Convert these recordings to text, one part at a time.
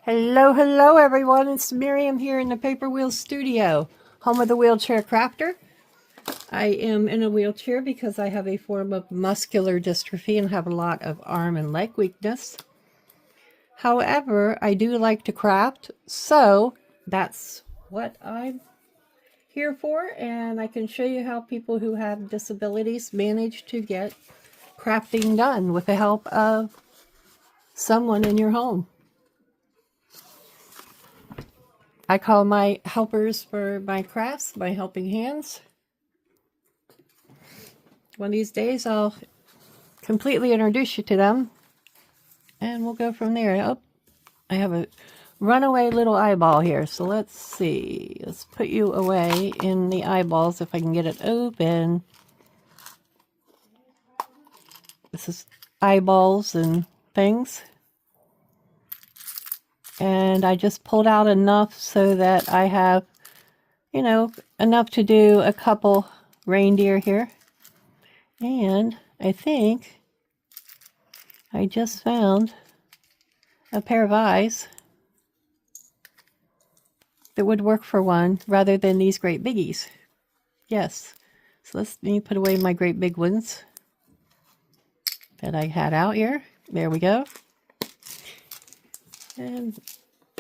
Hello, hello everyone. It's Miriam here in the Paperwheelz Studio, home of the wheelchair crafter. I am in a wheelchair because I have a form of muscular dystrophy and have a lot of arm and leg weakness. However, I do like to craft, so that's what I'm here for, and I can show you how people who have disabilities manage to get crafting done with the help of someone in your home. I call my helpers for my crafts, my helping hands. One of these days I'll completely introduce you to them and we'll go from there. Oh, I have a runaway little eyeball here, so let's see. Let's put you away in the eyeballs if I can get it open. This is eyeballs and things. And I just pulled out enough so that I have, enough to do a couple reindeer here. And I think I just found a pair of eyes that would work for one rather than these great biggies. Yes. So let me put away my great big ones that I had out here. There we go. And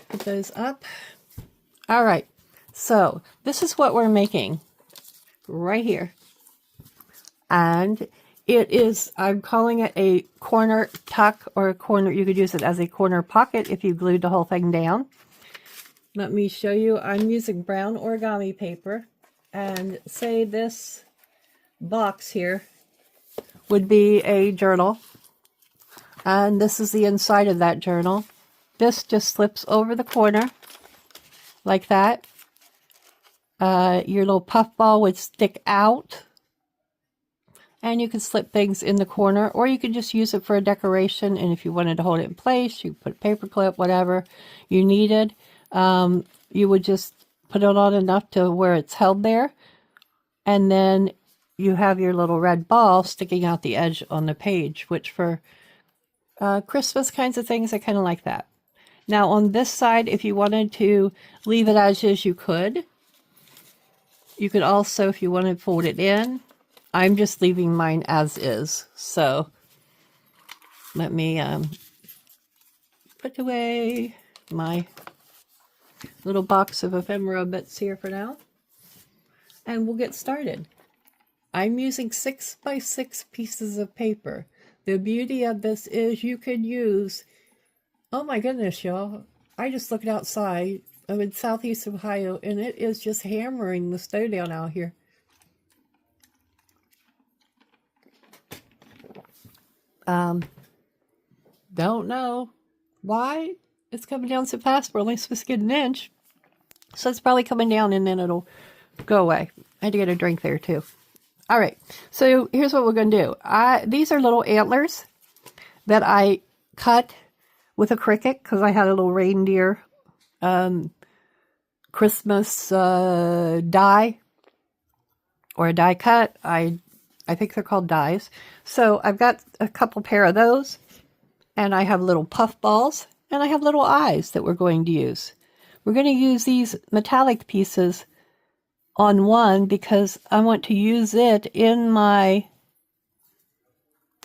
put those up. All right, so this is what we're making right here. And it is, I'm calling it a corner tuck, or a corner, you could use it as a corner pocket if you glued the whole thing down. Let me show you. I'm using brown origami paper, and say this box here would be a journal. And this is the inside of that journal. This just slips over the corner like that. Your little puff ball would stick out. And you could slip things in the corner, or you could just use it for a decoration. And if you wanted to hold it in place, you put a paper clip, whatever you needed. You would just put it on enough to where it's held there. And then you have your little red ball sticking out the edge on the page, which for Christmas kinds of things, I kind of like that. Now on this side, if you wanted to leave it as is, you could. You could also, if you want to fold it in. I'm just leaving mine as is. So let me put away my little box of ephemera bits here for now. And we'll get started. I'm using 6x6 pieces of paper. The beauty of this is you could use, oh my goodness, y'all. I just looked outside. I'm in southeast Ohio, and it is just hammering the snow down out here. Don't know why it's coming down so fast. We're only supposed to get an inch. So it's probably coming down, and then it'll go away. I had to get a drink there, too. All right. So here's what we're going to do. These are little antlers that I cut with a Cricut, because I had a little reindeer Christmas die, or a die cut. I think they're called dies. So I've got a couple pair of those, and I have little puff balls, and I have little eyes that we're going to use. We're going to use these metallic pieces on one because I want to use it in my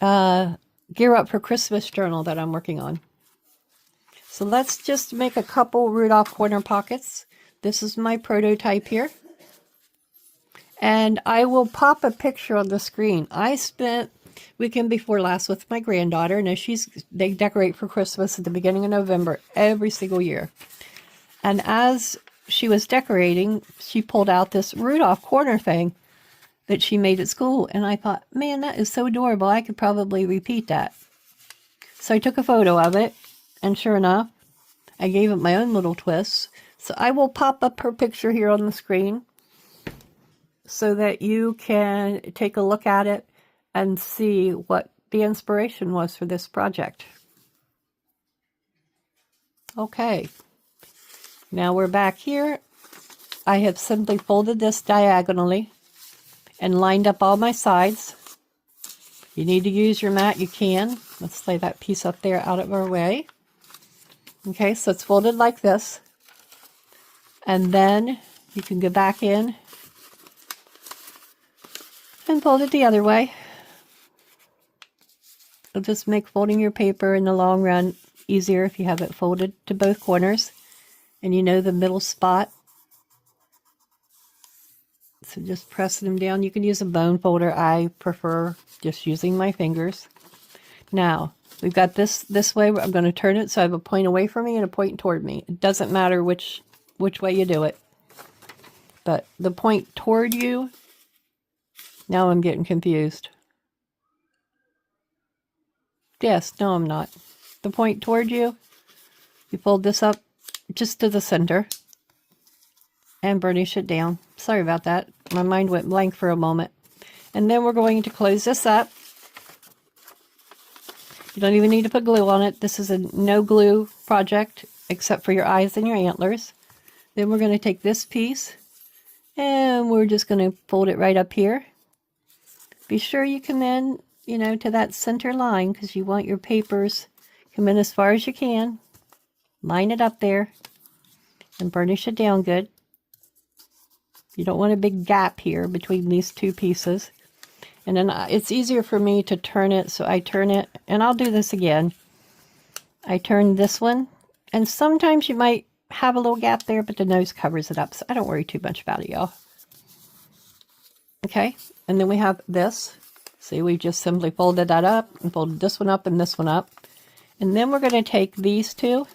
Gear Up for Christmas journal that I'm working on. So let's just make a couple Rudolph corner pockets. This is my prototype here. And I will pop a picture on the screen. I spent weekend before last with my granddaughter. Now they decorate for Christmas at the beginning of November every single year. And as she was decorating, she pulled out this Rudolph corner thing that she made at school. And I thought, man, that is so adorable. I could probably repeat that. So I took a photo of it. And sure enough, I gave it my own little twists. So I will pop up her picture here on the screen so that you can take a look at it and see what the inspiration was for this project. Okay. Now we're back here. I have simply folded this diagonally and lined up all my sides. You need to use your mat, you can. Let's lay that piece up there out of our way. Okay, so it's folded like this. And then you can go back in and fold it the other way. It'll just make folding your paper in the long run easier if you have it folded to both corners and you know the middle spot. So just press them down. You can use a bone folder. I prefer just using my fingers. Now, we've got this way. I'm going to turn it so I have a point away from me and a point toward me. It doesn't matter which way you do it. But the point toward you, now I'm getting confused. Yes, no I'm not. The point toward you, you fold this up just to the center and burnish it down. Sorry about that. My mind went blank for a moment. And then we're going to close this up. You don't even need to put glue on it. This is a no glue project except for your eyes and your antlers. Then we're going to take this piece and we're just going to fold it right up here. Be sure you come in, to that center line because you want your papers come in as far as you can. Line it up there and burnish it down good. You don't want a big gap here between these two pieces. And then it's easier for me to turn it, so I turn it, and I'll do this again. I turn this one, and sometimes you might have a little gap there, but the nose covers it up, so I don't worry too much about it, y'all. Okay, and then we have this. See, we just simply folded that up, and folded this one up and this one up. And then we're going to take these two,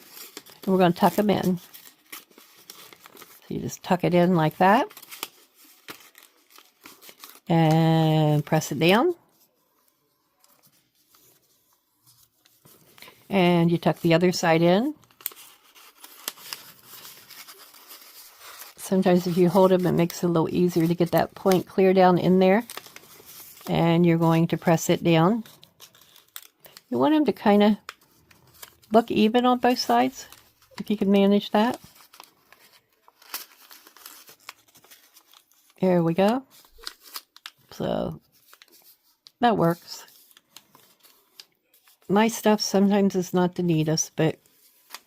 and we're going to tuck them in. So you just tuck it in like that. And press it down. And you tuck the other side in. Sometimes if you hold them, it makes it a little easier to get that point clear down in there. And you're going to press it down. You want them to kind of look even on both sides, if you can manage that. There we go. So that works. My stuff sometimes is not the neatest, but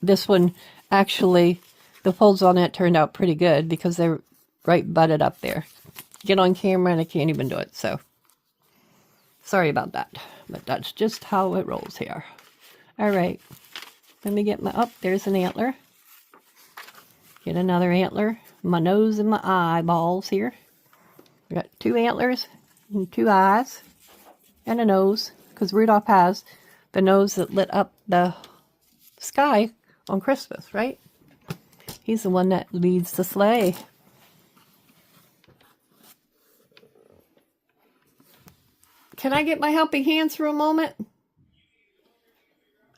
this one actually, the folds on it turned out pretty good because they're right butted up there. Get on camera and I can't even do it, so sorry about that. But that's just how it rolls here. All right, let me get my, there's an antler. Get another antler. My nose and my eyeballs here. We got two antlers and two eyes and a nose, because Rudolph has the nose that lit up the sky on Christmas, right? He's the one that leads the sleigh. Can I get my helping hands for a moment?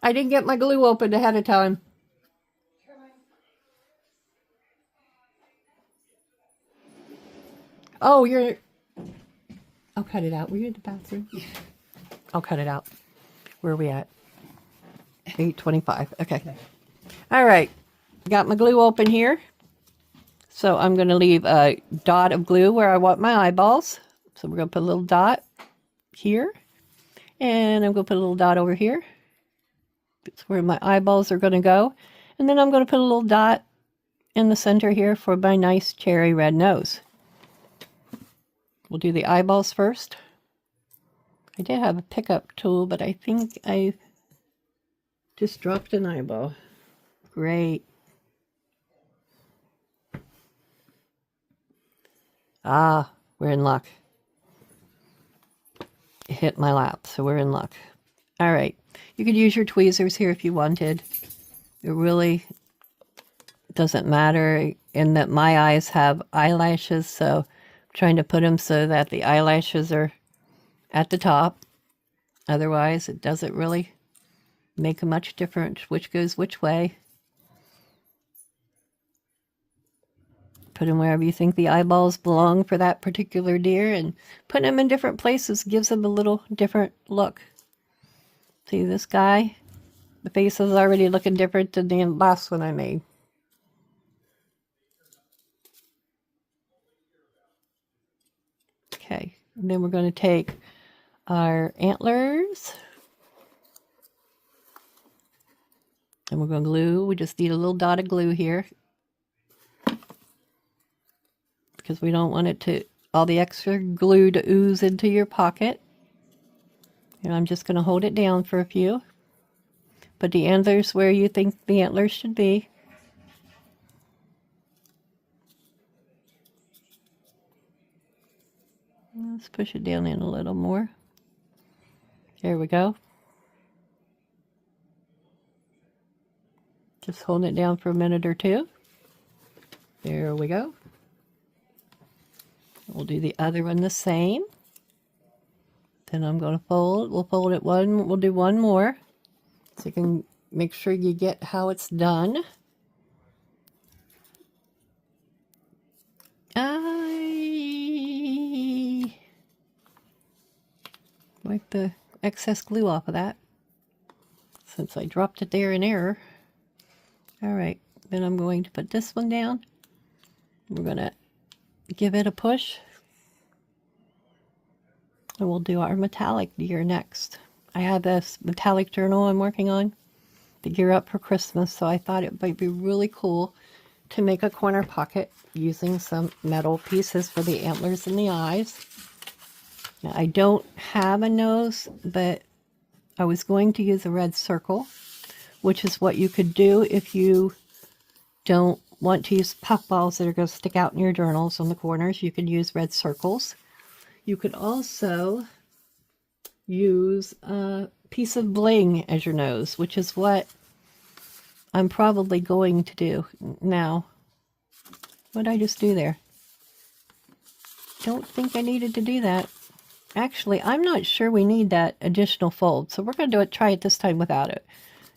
I didn't get my glue opened ahead of time. Oh, I'll cut it out. Were you in the bathroom? Yeah. I'll cut it out. Where are we at? 8:25. Okay. All right. Got my glue open here. So I'm going to leave a dot of glue where I want my eyeballs. So we're going to put a little dot here. And I'm going to put a little dot over here. That's where my eyeballs are going to go. And then I'm going to put a little dot in the center here for my nice cherry red nose. We'll do the eyeballs first. I did have a pickup tool, but I think I just dropped an eyeball. Great. Ah, we're in luck. It hit my lap, so we're in luck. All right. You could use your tweezers here if you wanted. It really doesn't matter in that my eyes have eyelashes, so I'm trying to put them so that the eyelashes are at the top. Otherwise, it doesn't really make much difference which goes which way. Put them wherever you think the eyeballs belong for that particular deer, and putting them in different places gives them a little different look. See this guy? The face is already looking different than the last one I made. Okay, and then we're going to take our antlers. Then we're going to glue. We just need a little dot of glue here, because we don't want it to, all the extra glue to ooze into your pocket. And I'm just going to hold it down for a few. Put the antlers where you think the antlers should be. Let's push it down in a little more. There we go. Just hold it down for a minute or two. There we go. We'll do the other one the same. Then I'm going to fold. We'll fold it one. We'll do one more, so you can make sure you get how it's done. I wipe the excess glue off of that, since I dropped it there in error. All right, then I'm going to put this one down. We're going to give it a push. And we'll do our metallic deer next. I have this metallic journal I'm working on to gear up for Christmas, so I thought it might be really cool to make a corner pocket using some metal pieces for the antlers and the eyes. Now, I don't have a nose, but I was going to use a red circle, which is what you could do if you don't want to use puffballs that are going to stick out in your journals on the corners. You could use red circles. You could also use a piece of bling as your nose, which is what I'm probably going to do. Now, what did I just do there? Don't think I needed to do that. Actually, I'm not sure we need that additional fold, so we're going to try it this time without it.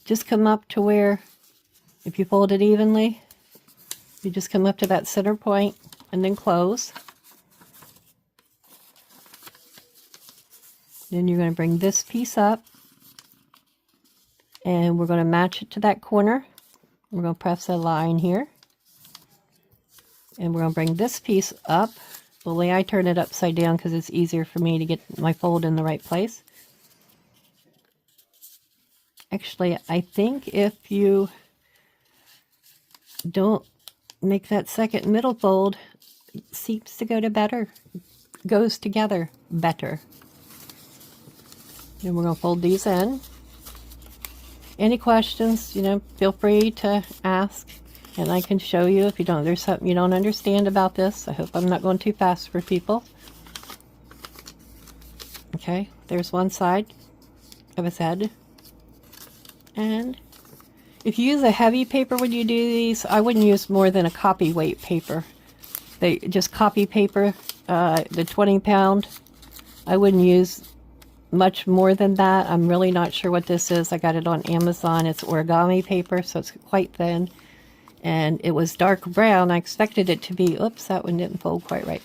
Just come up to where, if you fold it evenly, you just come up to that center point and then close. Then you're going to bring this piece up, and we're going to match it to that corner. We're going to press a line here, and we're going to bring this piece up. Well, I turn it upside down because it's easier for me to get my fold in the right place. Actually, I think if you don't make that second middle fold, it seems to go to better, goes together better. And we're going to fold these in. Any questions, feel free to ask, and I can show you if there's something you don't understand about this. I hope I'm not going too fast for people. Okay, there's one side of his head. And if you use a heavy paper when you do these, I wouldn't use more than a copy weight paper. Just copy paper, the 20-pound. I wouldn't use much more than that. I'm really not sure what this is. I got it on Amazon. It's origami paper, so it's quite thin. And it was dark brown. I expected it to be, oops, that one didn't fold quite right.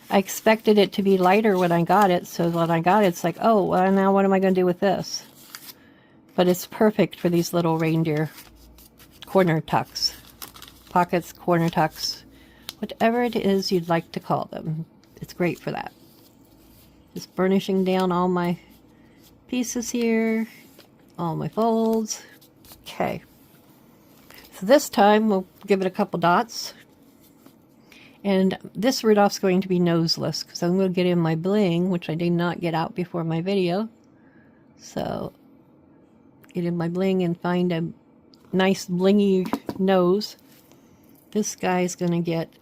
I expected it to be lighter when I got it, so when I got it, it's like, oh, well, now what am I going to do with this? But it's perfect for these little reindeer corner tucks, pockets, corner tucks, whatever it is you'd like to call them. It's great for that. Just burnishing down all my pieces here, all my folds. Okay. So this time we'll give it a couple dots. And this Rudolph's going to be noseless because I'm going to get in my bling, which I did not get out before my video. So get in my bling and find a nice blingy nose. This guy's going to get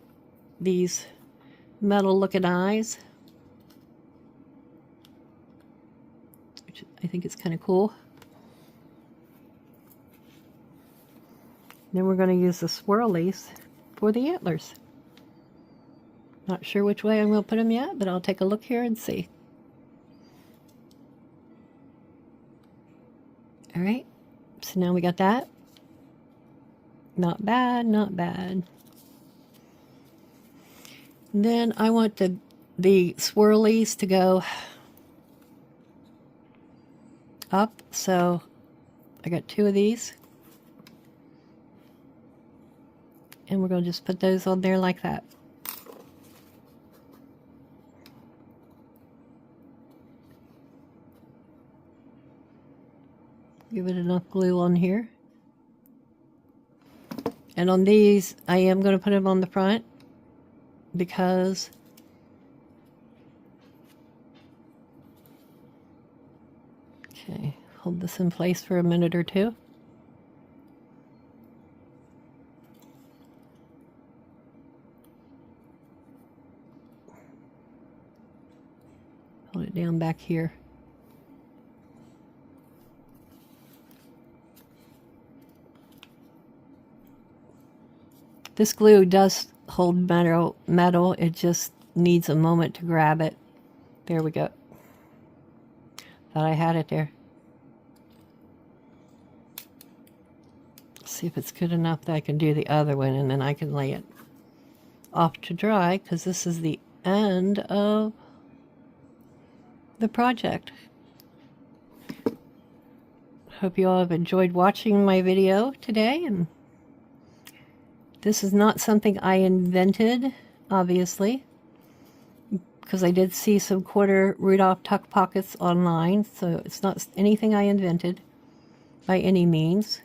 these metal looking eyes, which I think is kind of cool. Then we're going to use the swirlies for the antlers. Not sure which way I'm going to put them yet, but I'll take a look here and see. All right, so now we got that. Not bad, not bad. And then I want the swirlies to go up, so I got 2 of these. And we're going to just put those on there like that. Give it enough glue on here. And on these, I am going to put them on the front because okay, hold this in place for a minute or two. Hold it down back here. This glue does hold metal. It just needs a moment to grab it. There we go. Thought I had it there. See if it's good enough that I can do the other one, and then I can lay it off to dry, because this is the end of the project. Hope you all have enjoyed watching my video today, and this is not something I invented, obviously, because I did see some quarter Rudolph tuck pockets online, so it's not anything I invented by any means.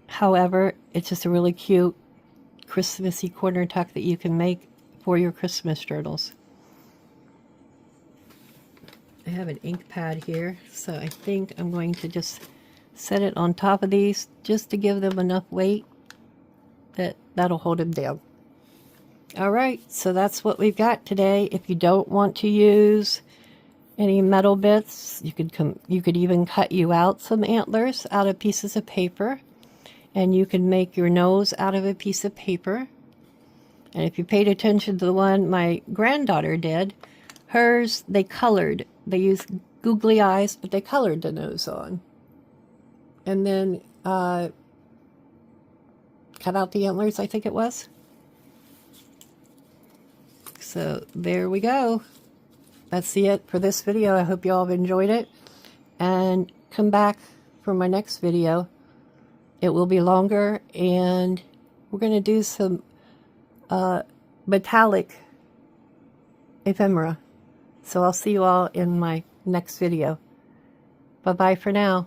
However, it's just a really cute Christmassy corner tuck that you can make for your Christmas journals. I have an ink pad here, so I think I'm going to just set it on top of these just to give them enough weight that'll hold them down. Alright, so that's what we've got today. If you don't want to use any metal bits, you could even cut you out some antlers out of pieces of paper, and you can make your nose out of a piece of paper. And if you paid attention to the one my granddaughter did, hers, they colored. They used googly eyes, but they colored the nose on. And then cut out the antlers, I think it was. So there we go. That's it for this video. I hope you all have enjoyed it. And come back for my next video. It will be longer, and we're going to do some metallic ephemera. So I'll see you all in my next video. Bye-bye for now.